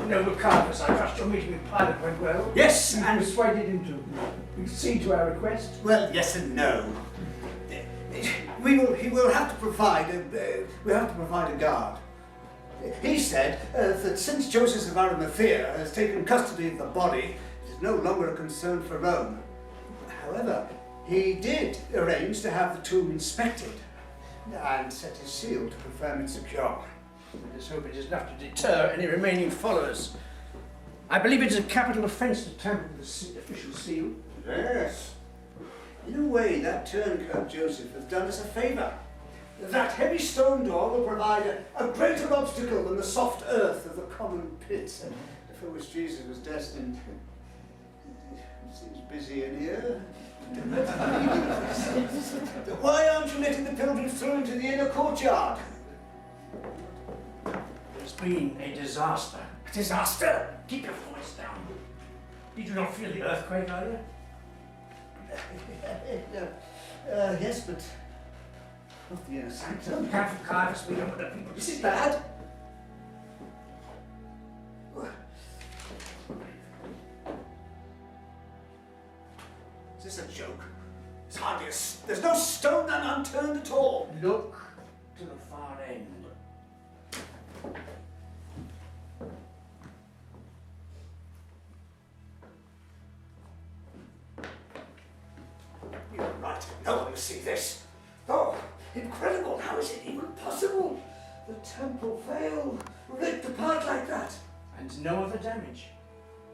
Noble Caiaphas, I trust your meeting with Pilate went well? Yes, You and... persuaded him to accede to our request? Well, yes and no. He will have to provide a guard. He said that since Joseph of Arimathea has taken custody of the body, it is no longer a concern for Rome. However, he did arrange to have the tomb inspected and set his seal to confirm it's secure. Let us hope it is enough to deter any remaining followers. I believe it is a capital offence to tamper with the official seal. Yes. In a way, that turncoat Joseph has done us a favour. That heavy stone door will provide a greater obstacle than the soft earth of the common pit for which Jesus was destined. It seems busy in here. Why aren't you letting the pilgrims through into the inner courtyard? There's been a disaster. A disaster? Keep your voice down. You do not feel the earthquake, either? Yes, but not the inner sanctum. Careful, Caiaphas, we don't want the people to Is see it bad? Is this a joke? It's hardly there's no stone unturned at all. Look to the far end. You're right. No one will see this. Oh, incredible. How is it even possible? The temple failed, ripped apart like that. And no other damage.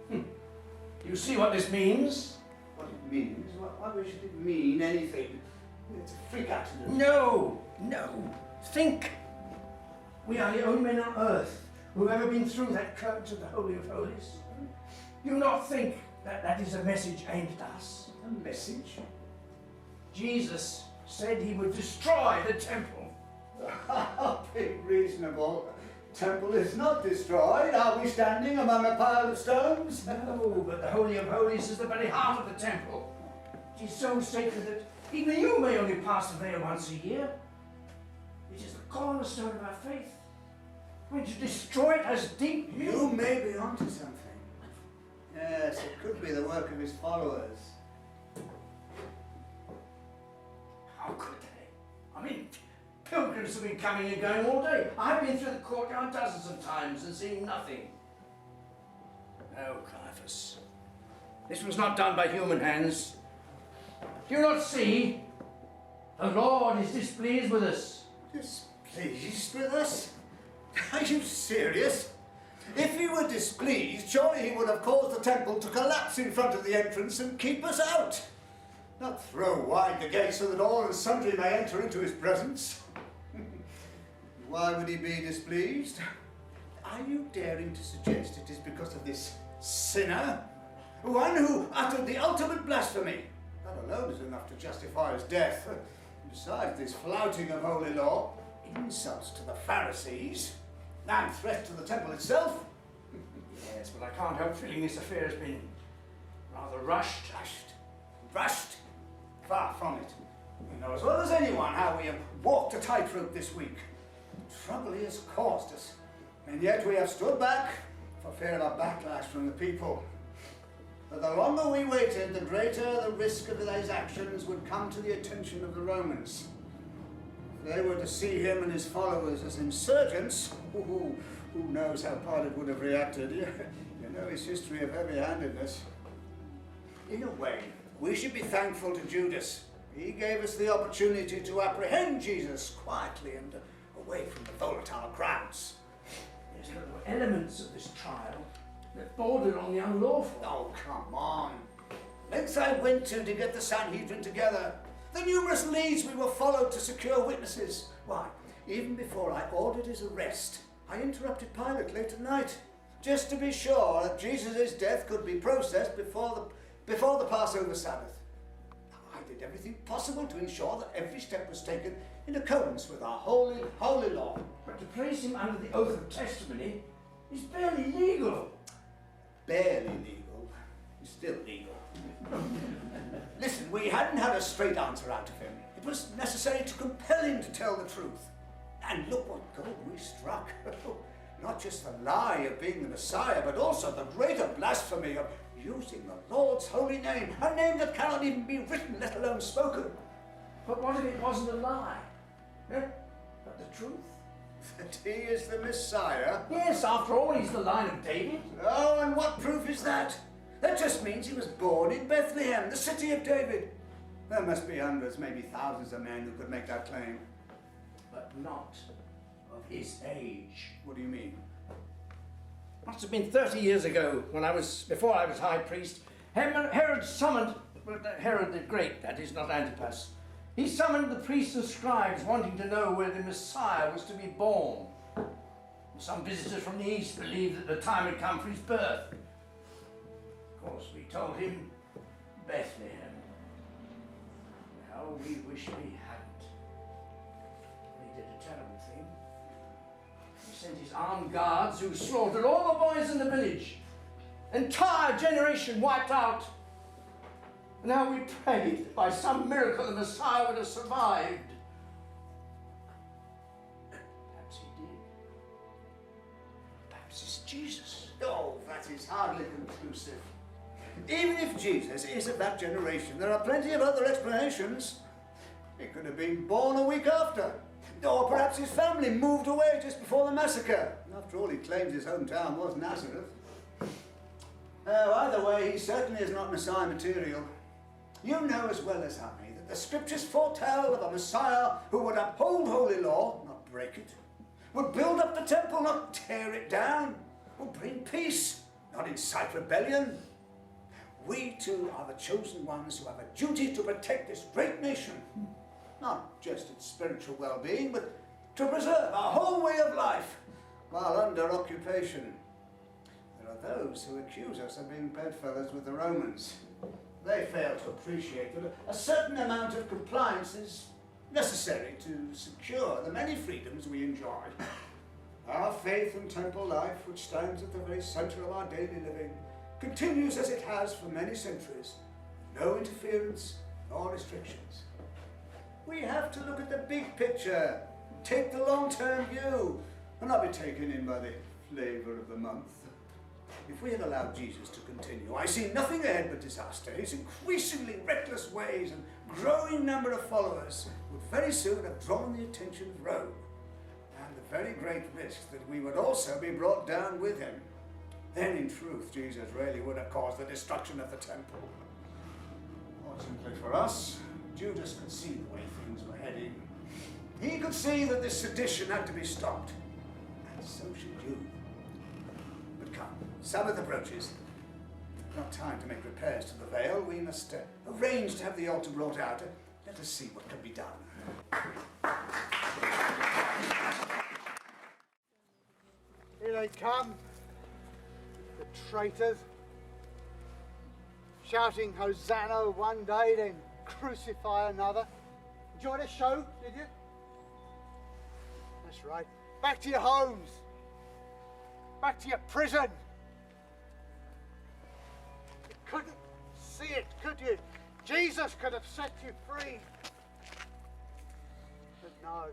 You see what this means? What it means? Why should it mean anything? It's a freak accident. No. Think. We are the only men on earth who have ever been through that curtain to the Holy of Holies. You not think that is a message aimed at us? A message? Jesus said he would destroy the temple. Be reasonable. Temple is not destroyed. Are we standing among a pile of stones? No, but the Holy of Holies is the very heart of the temple. It is so sacred that even you may only pass the veil once a year. It is the cornerstone of our faith. When to destroy it has deep meaning. You may be onto something. Yes, it could be the work of his followers. How could they? I mean, pilgrims have been coming and going all day. I've been through the courtyard dozens of times and seen nothing. No, Caiaphas. This was not done by human hands. Do you not see? The Lord is displeased with us. Displeased with us? Are you serious? If he were displeased, surely he would have caused the temple to collapse in front of the entrance and keep us out. Not throw wide the gate so that all and sundry may enter into his presence. Why would he be displeased? Are you daring to suggest it is because of this sinner? One who uttered the ultimate blasphemy. That alone is enough to justify his death. Besides this flouting of holy law, insults to the Pharisees, and threat to the temple itself. Yes, but I can't help feeling this affair has been rather rushed. Rushed? Far from it. You know as well as anyone how we have walked a tightrope this week. The trouble he has caused us, and yet we have stood back for fear of a backlash from the people. But the longer we waited, the greater the risk of these actions would come to the attention of the Romans. If they were to see him and his followers as insurgents, who knows how Pilate would have reacted? You know his history of heavy-handedness. In a way, we should be thankful to Judas. He gave us the opportunity to apprehend Jesus quietly and away from the volatile crowds. Yes, but there were elements of this trial that bordered on the unlawful. Oh, come on. Lengths I went to get the Sanhedrin together. The numerous leads we were followed to secure witnesses. Why, even before I ordered his arrest, I interrupted Pilate late at night, just to be sure that Jesus' death could be processed before the Passover Sabbath. I did everything possible to ensure that every step was taken in accordance with our holy law. But to place him under the oath of testimony is barely legal. Barely legal. It's still legal. Listen, we hadn't had a straight answer out of him. It was necessary to compel him to tell the truth. And look what gold we struck. Not just the lie of being the Messiah, but also the greater blasphemy of using the Lord's holy name, a name that cannot even be written, let alone spoken. But what if it wasn't a lie? Eh? But the truth? That he is the Messiah? Yes, after all, he's the line of David. Oh, and what proof is that? That just means he was born in Bethlehem, the city of David. There must be hundreds, maybe thousands of men who could make that claim. But not of his age. What do you mean? Must have been 30 years ago, before I was high priest. Herod summoned, Herod the Great, that is, not Antipas. He summoned the priests and scribes, wanting to know where the Messiah was to be born. Some visitors from the east believed that the time had come for his birth. Of course, we told him Bethlehem. How we wish we hadn't. He did a terrible thing. He sent his armed guards who slaughtered all the boys in the village. Entire generation wiped out. Now we prayed that by some miracle the Messiah would have survived. Perhaps he did. Perhaps it's Jesus. Oh, that is hardly conclusive. Even if Jesus is of that generation, there are plenty of other explanations. He could have been born a week after. Or perhaps his family moved away just before the massacre. After all, he claims his hometown was Nazareth. Either way, he certainly is not Messiah material. You know as well as I that the scriptures foretell of a Messiah who would uphold holy law, not break it, would build up the temple, not tear it down, would bring peace, not incite rebellion. We too are the chosen ones who have a duty to protect this great nation, not just its spiritual well-being, but to preserve our whole way of life while under occupation. There are those who accuse us of being bedfellows with the Romans. They fail to appreciate that a certain amount of compliance is necessary to secure the many freedoms we enjoy. Our faith and temple life, which stands at the very center of our daily living, continues as it has for many centuries. No interference nor restrictions. We have to look at the big picture, take the long-term view, and not be taken in by the flavor of the month. If we had allowed Jesus to continue, I see nothing ahead but disaster. His increasingly reckless ways and growing number of followers would very soon have drawn the attention of Rome, and the very great risk that we would also be brought down with him. Then, in truth, Jesus really would have caused the destruction of the temple. Fortunately for us, Judas could see the way things were heading. He could see that this sedition had to be stopped, and so should you. But come, Sabbath approaches. Not time to make repairs to the veil. We must arrange to have the altar brought out. Let us see what can be done. Here they come, the traitors, shouting Hosanna one day, then crucify another. Enjoy the show, did you? That's right. Back to your homes. Back to your prison. You couldn't see it, could you? Jesus could have set you free. But no,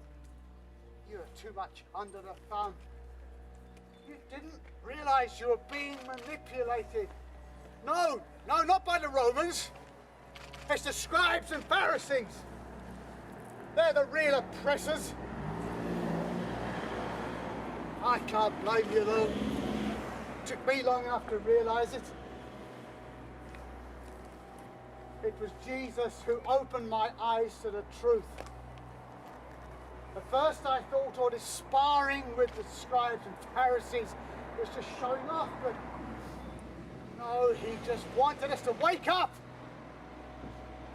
you were too much under the thumb. You didn't realize you were being manipulated. No, not by the Romans. It's the scribes and Pharisees. They're the real oppressors. I can't blame you though. It took me long enough to realize it. It was Jesus who opened my eyes to the truth. At first I thought all this sparring with the scribes and Pharisees was just showing off, but no, he just wanted us to wake up,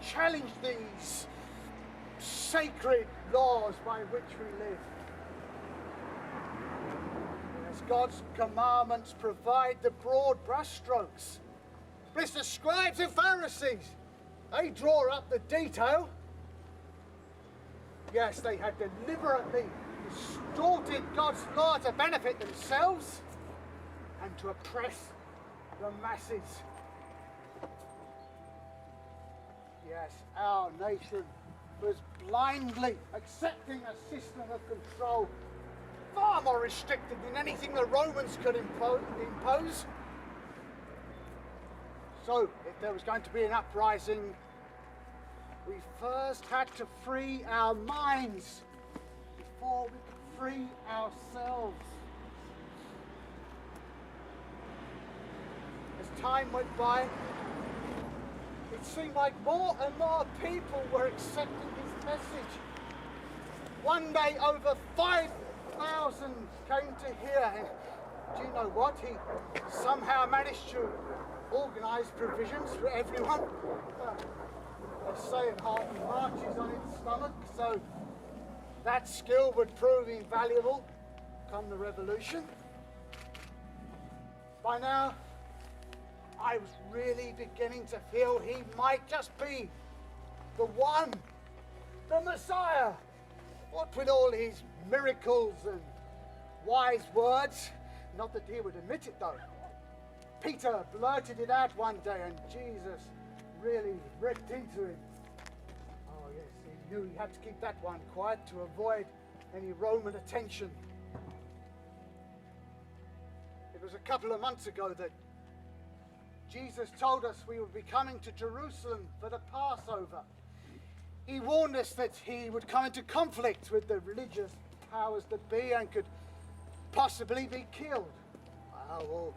challenge these sacred laws by which we live. As God's commandments provide the broad brushstrokes, but it's the scribes and Pharisees. They draw up the detail. Yes, they had deliberately distorted God's law to benefit themselves and to oppress the masses. Yes, our nation was blindly accepting a system of control far more restricted than anything the Romans could impose. So, if there was going to be an uprising, we first had to free our minds before we could free ourselves. As time went by, it seemed like more and more people were accepting his message. One day, over 5,000 came to hear him. Do you know what? He somehow managed to organise provisions for everyone. They say it hardly marches on its stomach, so that skill would prove invaluable come the revolution. By now, I was really beginning to feel he might just be the one, the Messiah. What with all his miracles and wise words? Not that he would admit it though. Peter blurted it out one day and Jesus really ripped into him. Oh yes, he knew he had to keep that one quiet to avoid any Roman attention. It was a couple of months ago that Jesus told us we would be coming to Jerusalem for the Passover. He warned us that he would come into conflict with the religious powers that be and could possibly be killed. Well,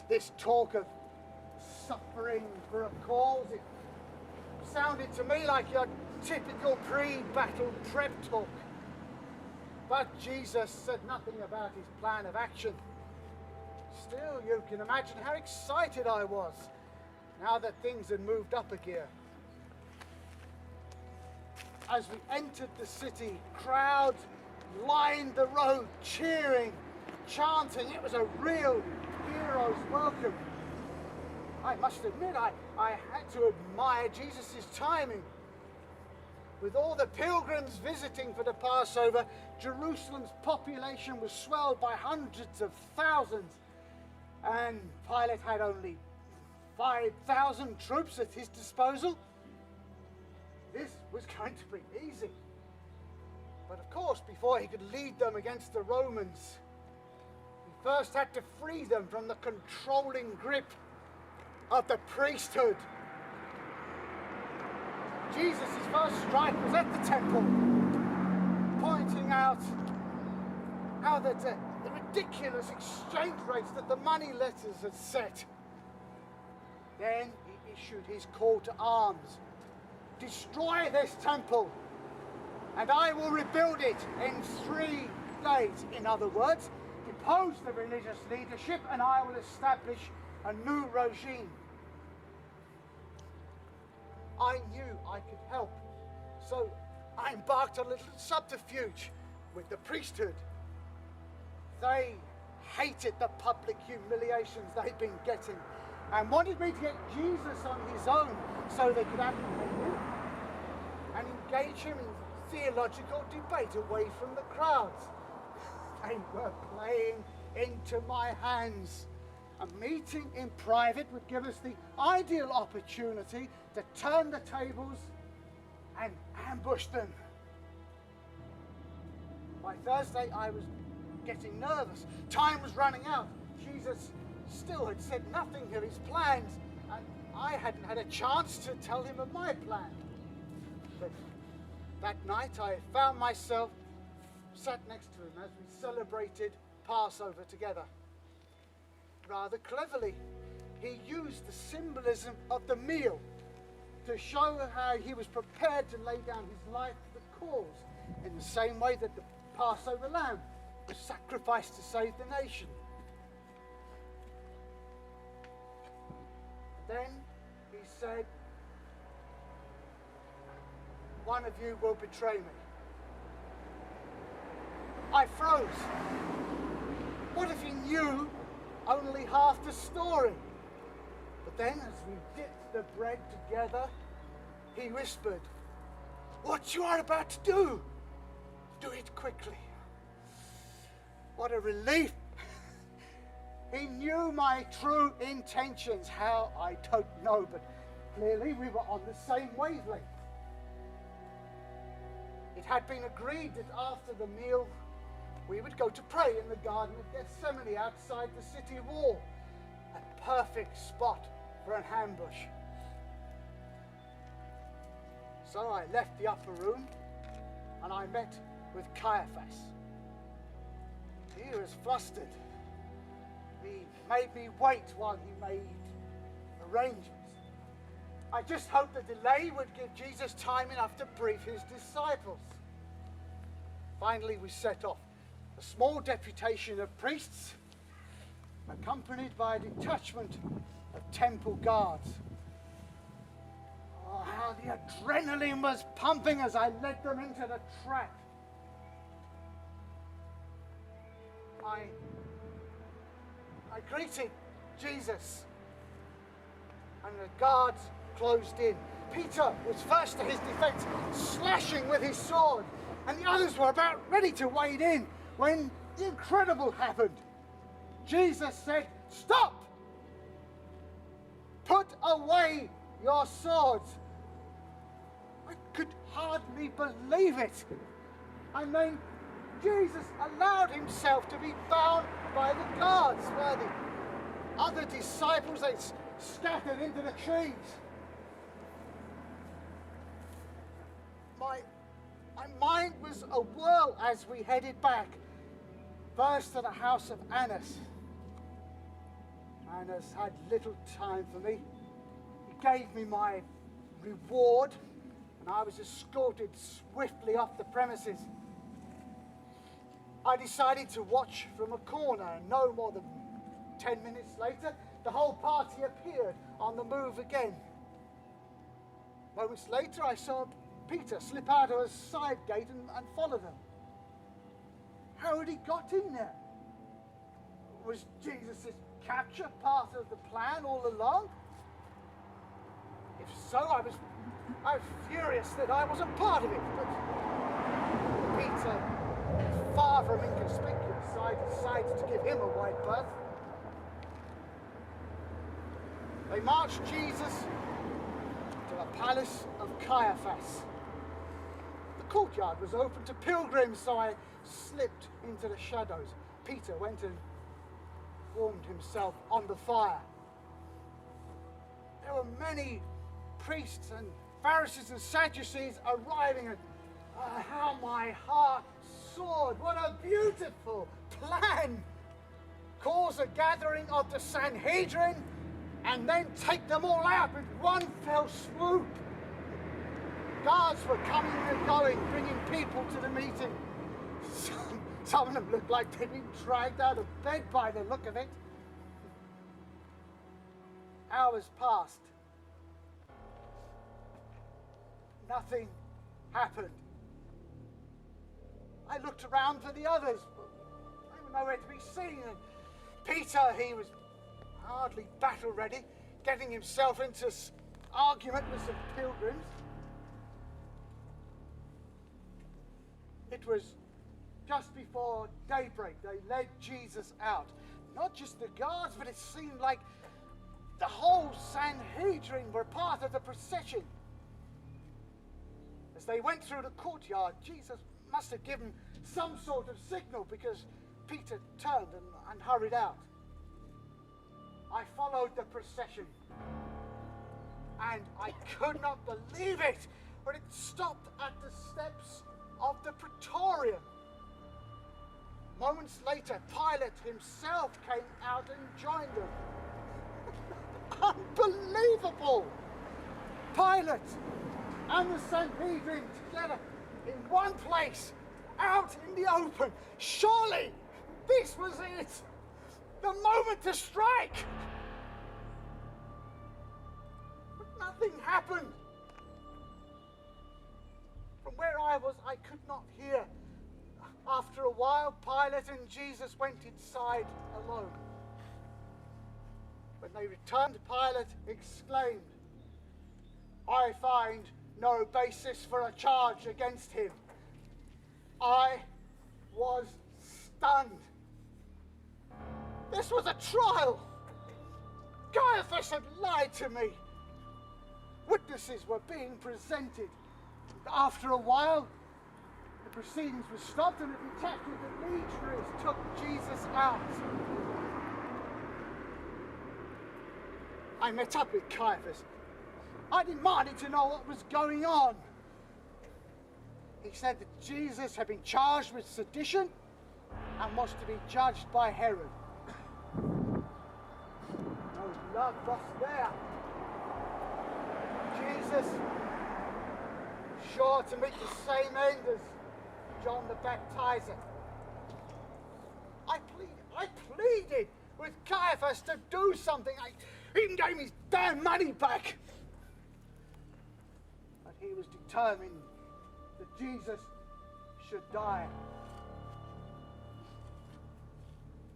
this talk of suffering for a cause, it sounded to me like your typical pre-battle prep talk. But Jesus said nothing about his plan of action. Still, you can imagine how excited I was now that things had moved up a gear. As we entered the city, crowds lined the road, cheering, chanting. It was a real hero's welcome. I must admit, I had to admire Jesus' timing. With all the pilgrims visiting for the Passover, Jerusalem's population was swelled by hundreds of thousands, and Pilate had only 5,000 troops at his disposal. This was going to be easy. But of course, before he could lead them against the Romans, he first had to free them from the controlling grip of the priesthood. Jesus' first strike was at the temple, pointing out how the ridiculous exchange rates that the money letters had set. Then he issued his call to arms. Destroy this temple, and I will rebuild it in 3 days. In other words, depose the religious leadership, and I will establish a new regime. I knew I could help, so I embarked on a little subterfuge with the priesthood. They hated the public humiliations they'd been getting and wanted me to get Jesus on his own so they could apprehend him and engage him in theological debate away from the crowds. They were playing into my hands. A meeting in private would give us the ideal opportunity to turn the tables and ambush them. By Thursday, I was getting nervous. Time was running out. Jesus still had said nothing of his plans, and I hadn't had a chance to tell him of my plan. But that night, I found myself sat next to him as we celebrated Passover together. Rather cleverly, he used the symbolism of the meal to show how he was prepared to lay down his life for the cause, in the same way that the Passover lamb was sacrificed to save the nation. Then he said, "One of you will betray me." I froze. What if he knew only half the story? But then, as we dipped the bread together, he whispered, "What you are about to do, do it quickly." What a relief. He knew my true intentions. How, I don't know, but clearly we were on the same wavelength. It had been agreed that after the meal, we would go to pray in the Garden of Gethsemane outside the city wall. A perfect spot for an ambush. So I left the upper room and I met with Caiaphas. He was flustered. He made me wait while he made arrangements. I just hoped the delay would give Jesus time enough to brief his disciples. Finally, we set off. A small deputation of priests, accompanied by a detachment of temple guards. Oh, how the adrenaline was pumping as I led them into the trap. I greeted Jesus, and the guards closed in. Peter was first to his defense, slashing with his sword, and the others were about ready to wade in when the incredible happened. Jesus said, "Stop! Put away your swords." I could hardly believe it. I mean, Jesus allowed himself to be bound by the guards, while the other disciples, they scattered into the trees. My mind was a whirl as we headed back. First to the house of Annas. Annas had little time for me. He gave me my reward, and I was escorted swiftly off the premises. I decided to watch from a corner, and no more than 10 minutes later, the whole party appeared on the move again. Moments later, I saw Peter slip out of a side gate and follow them. How had he got in there? Was Jesus' capture part of the plan all along? If so, I was furious that I wasn't part of it. But Peter, far from inconspicuous, I decided to give him a wide berth. They marched Jesus to the palace of Caiaphas. The courtyard was open to pilgrims, so I slipped into the shadows. Peter went and warmed himself on the fire. There were many priests and Pharisees and Sadducees arriving, and how my heart soared. What a beautiful plan! Cause a gathering of the Sanhedrin and then take them all out with one fell swoop. Guards were coming and going, bringing people to the meeting. Some of them looked like they'd been dragged out of bed by the look of it. Hours passed. Nothing happened. I looked around for the others. They were nowhere to be seen. And Peter, he was hardly battle ready, getting himself into argument with some pilgrims. It was just before daybreak. They led Jesus out. Not just the guards, but it seemed like the whole Sanhedrin were part of the procession. As they went through the courtyard, Jesus must have given some sort of signal, because Peter turned and hurried out. I followed the procession, and I could not believe it when it stopped at the steps of the Praetorium. Moments later, Pilate himself came out and joined them. Unbelievable! Pilate and the Sanhedrin together in one place, out in the open. Surely this was it, the moment to strike. But nothing happened. From where I was, I could not hear. After a while, Pilate and Jesus went inside alone. When they returned, Pilate exclaimed, "I find no basis for a charge against him." I was stunned. This was a trial. Caiaphas had lied to me. Witnesses were being presented. After a while, the proceedings were stopped and a detachment of legionaries out. I met up with Caiaphas. I demanded to know what was going on. He said that Jesus had been charged with sedition and was to be judged by Herod. No blood lost there. Jesus, sure to meet the same end as John the Baptizer. I pleaded with Caiaphas to do something. I even gave him his damn money back. But he was determined that Jesus should die.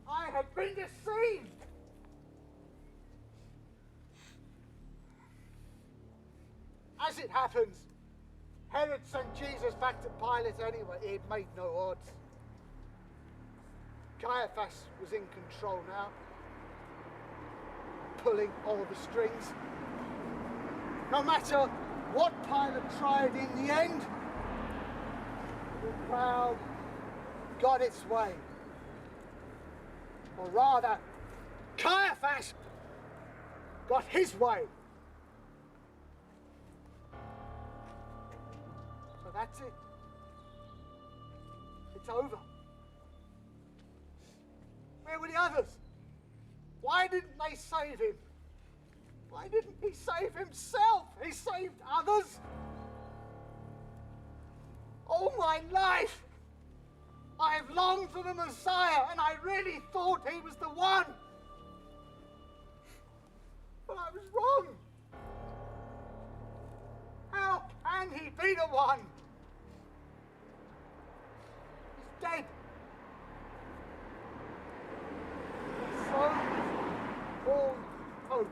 I had been deceived. As it happens, Herod sent Jesus back to Pilate anyway. He had made no odds. Caiaphas was in control now, pulling all the strings. No matter what Pilate tried in the end, the crowd got its way. Or rather, Caiaphas got his way. So that's it. It's over. Where were the others? Why didn't they save him? Why didn't he save himself? He saved others. All my life, I have longed for the Messiah, and I really thought he was the one. But I was wrong. How can he be the one? He's dead. So is all hope.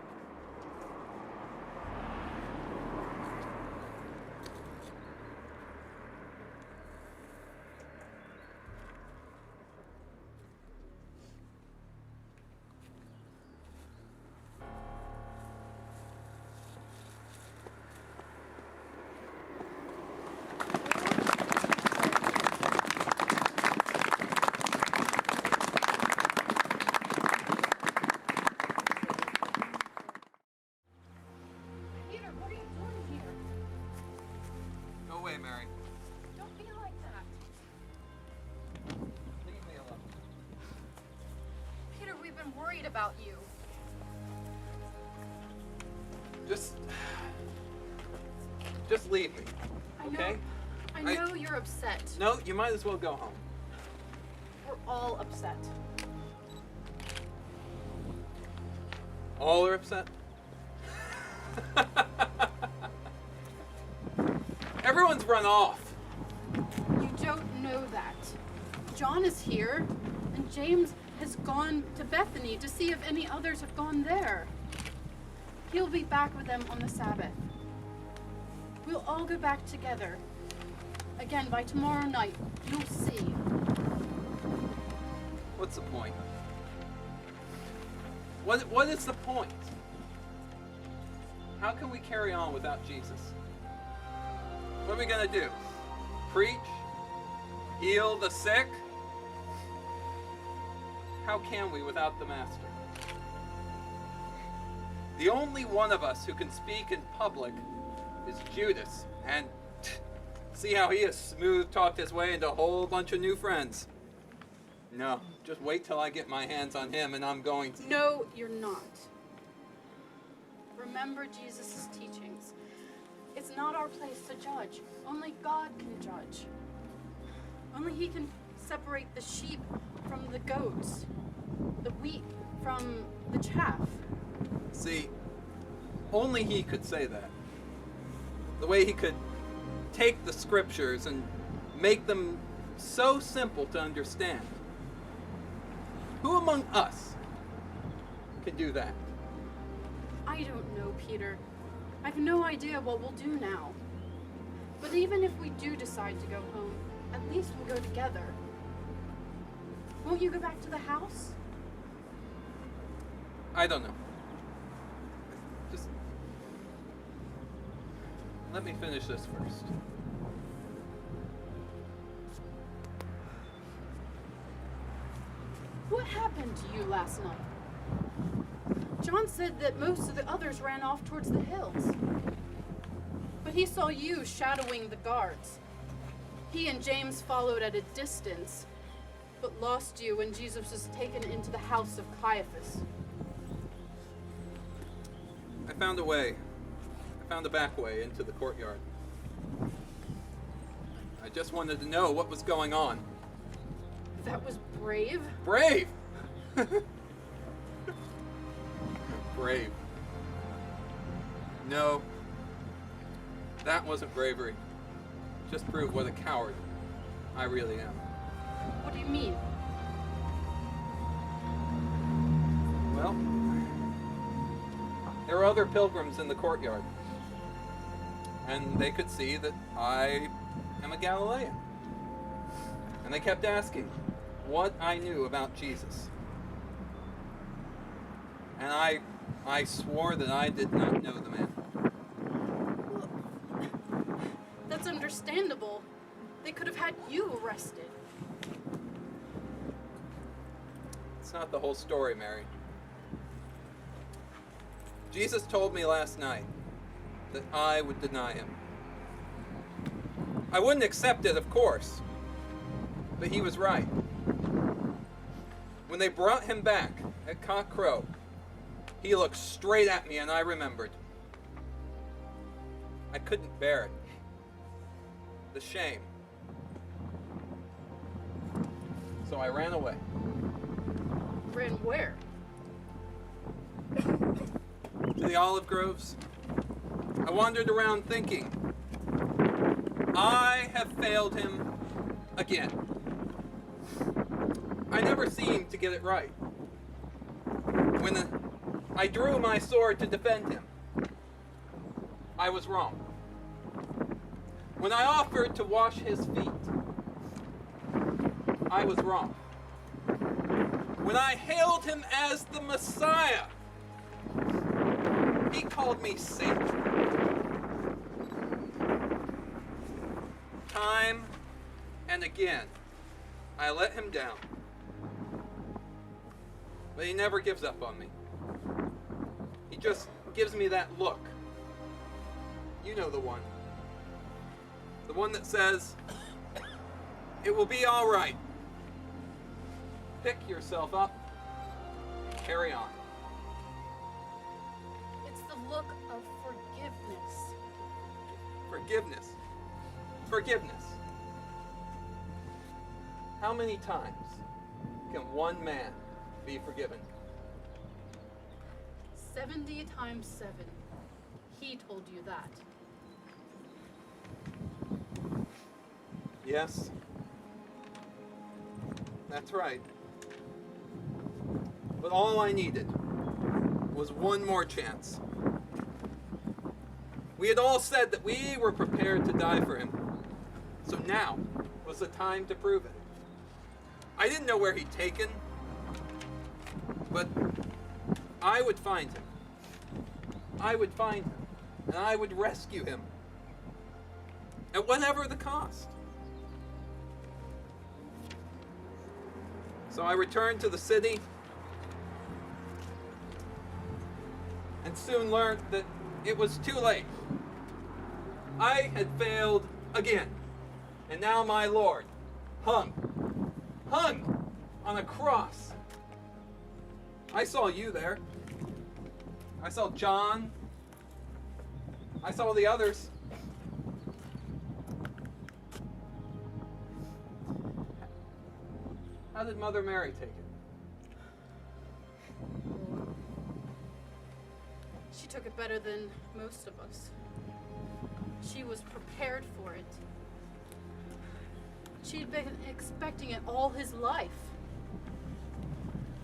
Mary. Don't be like that. Leave me alone. Peter, we've been worried about you. Just leave me, okay? I know you're upset. No, you might as well go home. We're all upset. All are upset? Everyone's run off. You don't know that. John is here, and James has gone to Bethany to see if any others have gone there. He'll be back with them on the Sabbath. We'll all go back together. Again, by tomorrow night, you'll see. What's the point? What is the point? How can we carry on without Jesus? What are we going to do? Preach? Heal the sick? How can we without the Master? The only one of us who can speak in public is Judas, and see how he has smooth-talked his way into a whole bunch of new friends. No, just wait till I get my hands on him, and I'm going to... No, you're not. Remember Jesus' teachings. It's not our place to judge. Only God can judge. Only He can separate the sheep from the goats, the wheat from the chaff. See, only he could say that. The way he could take the scriptures and make them so simple to understand. Who among us can do that? I don't know, Peter. I've no idea what we'll do now. But even if we do decide to go home, at least we'll go together. Won't you go back to the house? I don't know. Just let me finish this first. What happened to you last night? John said that most of the others ran off towards the hills. But he saw you shadowing the guards. He and James followed at a distance, but lost you when Jesus was taken into the house of Caiaphas. I found a way. I found a back way into the courtyard. I just wanted to know what was going on. That was brave. Brave! Brave. No, that wasn't bravery. Just proved what a coward I really am. What do you mean? Well, there were other pilgrims in the courtyard, and they could see that I am a Galilean. And they kept asking what I knew about Jesus. And I swore that I did not know the man. Well, that's understandable. They could have had you arrested. It's not the whole story, Mary. Jesus told me last night that I would deny him. I wouldn't accept it, of course, but he was right. When they brought him back at cockcrow, he looked straight at me and I remembered. I couldn't bear it. The shame. So I ran away. Ran where? To the olive groves. I wandered around thinking, I have failed him again. I never seemed to get it right. When I drew my sword to defend him, I was wrong. When I offered to wash his feet, I was wrong. When I hailed him as the Messiah, he called me Satan. Time and again, I let him down. But he never gives up on me. He just gives me that look. You know the one. The one that says, it will be all right. Pick yourself up. Carry on. It's the look of forgiveness. Forgiveness. Forgiveness. How many times can one man be forgiven? 70 times 7. He told you that. Yes. That's right. But all I needed was one more chance. We had all said that we were prepared to die for him. So now was the time to prove it. I didn't know where he'd taken, but I would find him. I would find him, and I would rescue him. At whatever the cost. So I returned to the city and soon learned that it was too late. I had failed again, and now my Lord hung on a cross. I saw you there. I saw John. I saw the others. How did Mother Mary take it? She took it better than most of us. She was prepared for it. She'd been expecting it all his life.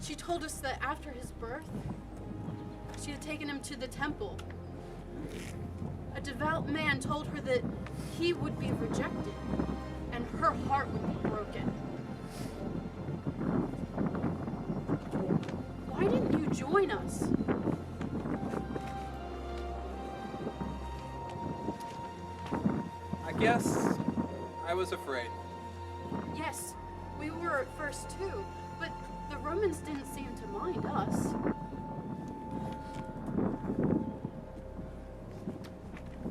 She told us that after his birth, she had taken him to the temple. A devout man told her that he would be rejected and her heart would be broken. Why didn't you join us? I guess I was afraid. Yes, we were at first too, but the Romans didn't seem to mind us.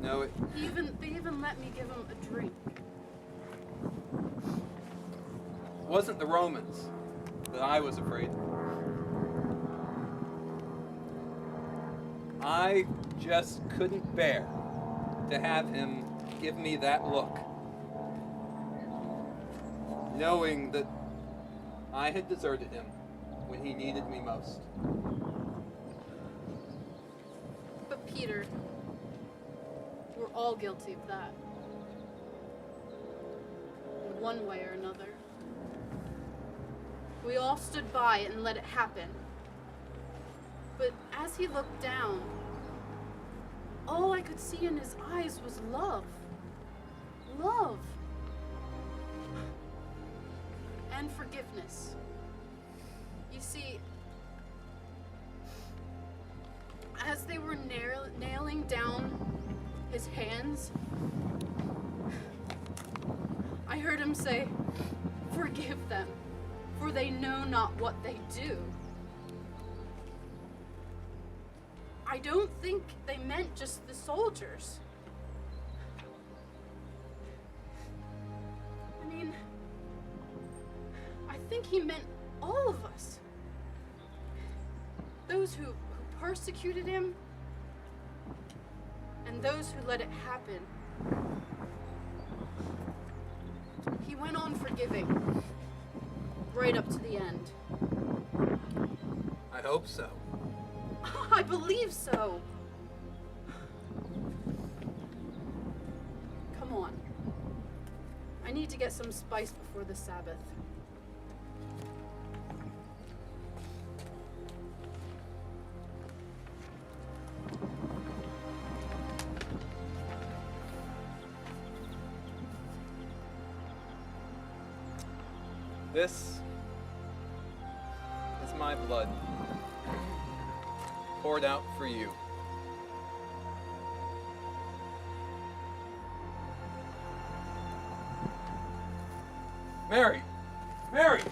No, They even let me give him a drink. it wasn't the Romans that I was afraid of. I just couldn't bear to have him give me that look, knowing that I had deserted him when he needed me most. But Peter, we're all guilty of that. In one way or another. We all stood by and let it happen. But as he looked down, all I could see in his eyes was love. Love. And forgiveness. You see, as they were nailing down his hands, I heard him say, "Forgive them, for they know not what they do." I don't think they meant just the soldiers. I mean, I think he meant all of us. Those who persecuted him, and those who let it happen. He went on forgiving, right up to the end. I hope so. I believe so. Come on. I need to get some spice before the Sabbath. This is my blood, poured out for you. Mary! Mary!